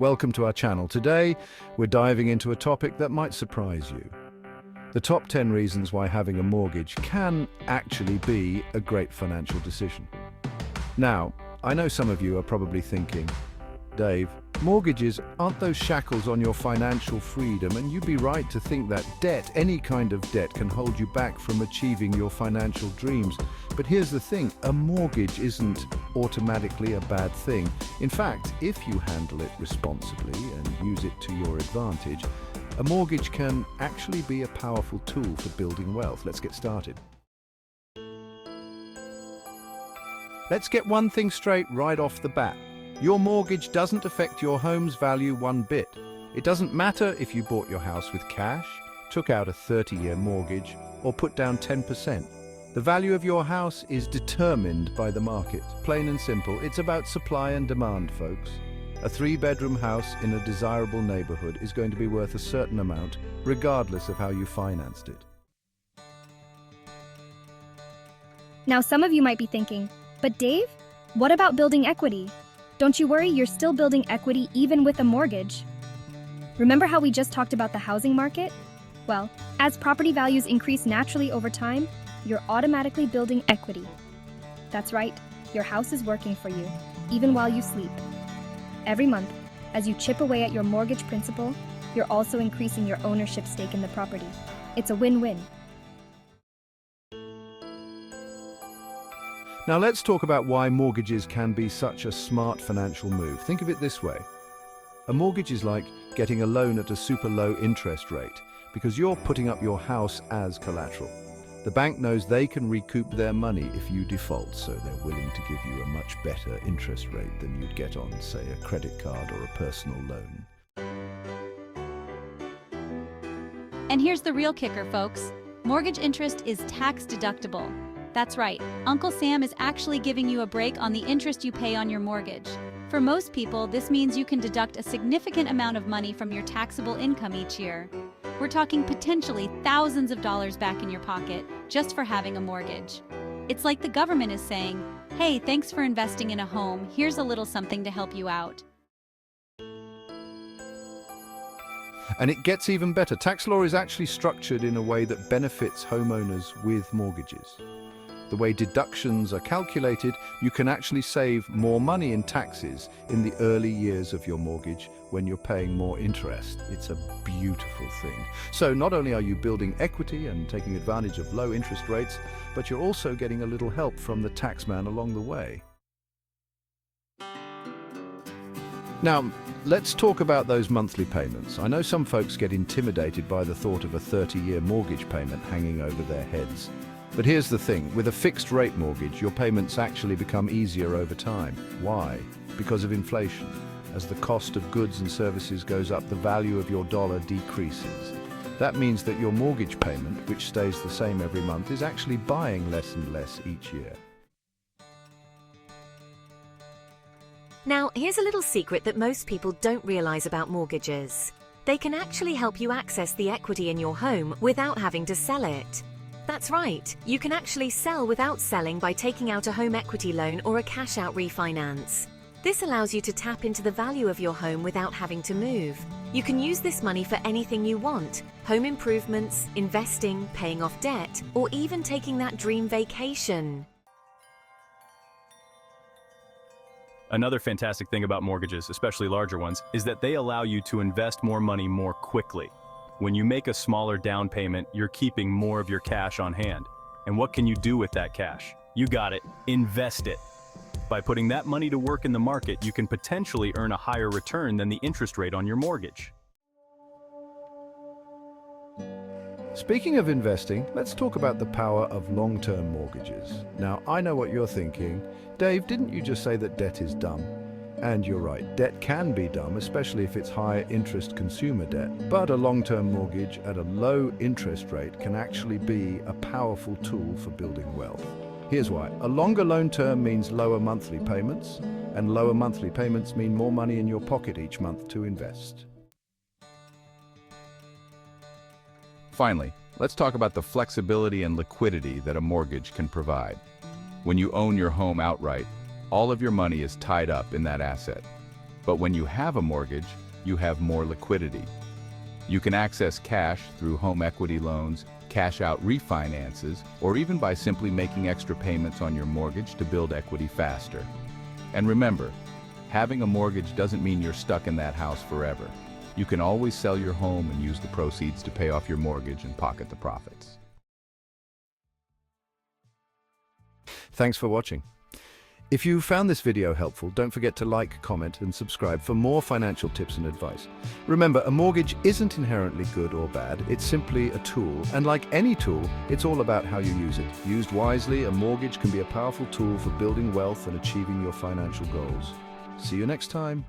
Welcome to our channel. Today, we're diving into a topic that might surprise you. The top 10 reasons why having a mortgage can actually be a great financial decision. Now, I know some of you are probably thinking, Dave, mortgages aren't those shackles on your financial freedom, and you'd be right to think that debt, any kind of debt, can hold you back from achieving your financial dreams. But here's the thing, a mortgage isn't automatically a bad thing. In fact, if you handle it responsibly and use it to your advantage, a mortgage can actually be a powerful tool for building wealth. Let's get started. Let's get one thing straight right off the bat. Your mortgage doesn't affect your home's value one bit. It doesn't matter if you bought your house with cash, took out a 30-year mortgage, or put down 10%. The value of your house is determined by the market. Plain and simple, it's about supply and demand, folks. A 3-bedroom house in a desirable neighborhood is going to be worth a certain amount, regardless of how you financed it. Now, some of you might be thinking, but Dave, what about building equity? Don't you worry, you're still building equity even with a mortgage. Remember how we just talked about the housing market? Well, as property values increase naturally over time, you're automatically building equity. That's right, your house is working for you, even while you sleep. Every month, as you chip away at your mortgage principal, you're also increasing your ownership stake in the property. It's a win-win. Now let's talk about why mortgages can be such a smart financial move. Think of it this way. A mortgage is like getting a loan at a super low interest rate because you're putting up your house as collateral. The bank knows they can recoup their money if you default, so they're willing to give you a much better interest rate than you'd get on, say, a credit card or a personal loan. And here's the real kicker, folks. Mortgage interest is tax deductible. That's right, Uncle Sam is actually giving you a break on the interest you pay on your mortgage. For most people, this means you can deduct a significant amount of money from your taxable income each year. We're talking potentially thousands of dollars back in your pocket just for having a mortgage. It's like the government is saying, hey, thanks for investing in a home, here's a little something to help you out. And it gets even better. Tax law is actually structured in a way that benefits homeowners with mortgages. The way deductions are calculated, you can actually save more money in taxes in the early years of your mortgage when you're paying more interest. It's a beautiful thing. So not only are you building equity and taking advantage of low interest rates, but you're also getting a little help from the taxman along the way. Now, let's talk about those monthly payments. I know some folks get intimidated by the thought of a 30-year mortgage payment hanging over their heads. But here's the thing, with a fixed rate mortgage, your payments actually become easier over time. Why? Because of inflation. As the cost of goods and services goes up, the value of your dollar decreases. That means that your mortgage payment, which stays the same every month, is actually buying less and less each year. Now, here's a little secret that most people don't realize about mortgages. They can actually help you access the equity in your home without having to sell it. That's right, you can actually sell without selling by taking out a home equity loan or a cash-out refinance. This allows you to tap into the value of your home without having to move. You can use this money for anything you want: home improvements, investing, paying off debt, or even taking that dream vacation. Another fantastic thing about mortgages, especially larger ones, is that they allow you to invest more money more quickly. When you make a smaller down payment, you're keeping more of your cash on hand. And what can you do with that cash? You got it, invest it. By putting that money to work in the market, you can potentially earn a higher return than the interest rate on your mortgage. Speaking of investing, let's talk about the power of long-term mortgages. Now, I know what you're thinking. Dave, didn't you just say that debt is dumb? And you're right, debt can be dumb, especially if it's high-interest consumer debt. But a long-term mortgage at a low interest rate can actually be a powerful tool for building wealth. Here's why. A longer loan term means lower monthly payments, and lower monthly payments mean more money in your pocket each month to invest. Finally, let's talk about the flexibility and liquidity that a mortgage can provide. When you own your home outright, all of your money is tied up in that asset. But when you have a mortgage, you have more liquidity. You can access cash through home equity loans, cash out refinances, or even by simply making extra payments on your mortgage to build equity faster. And remember, having a mortgage doesn't mean you're stuck in that house forever. You can always sell your home and use the proceeds to pay off your mortgage and pocket the profits. Thanks for watching. If you found this video helpful, don't forget to like, comment, and subscribe for more financial tips and advice. Remember, a mortgage isn't inherently good or bad, it's simply a tool, and like any tool, it's all about how you use it. Used wisely, a mortgage can be a powerful tool for building wealth and achieving your financial goals. See you next time.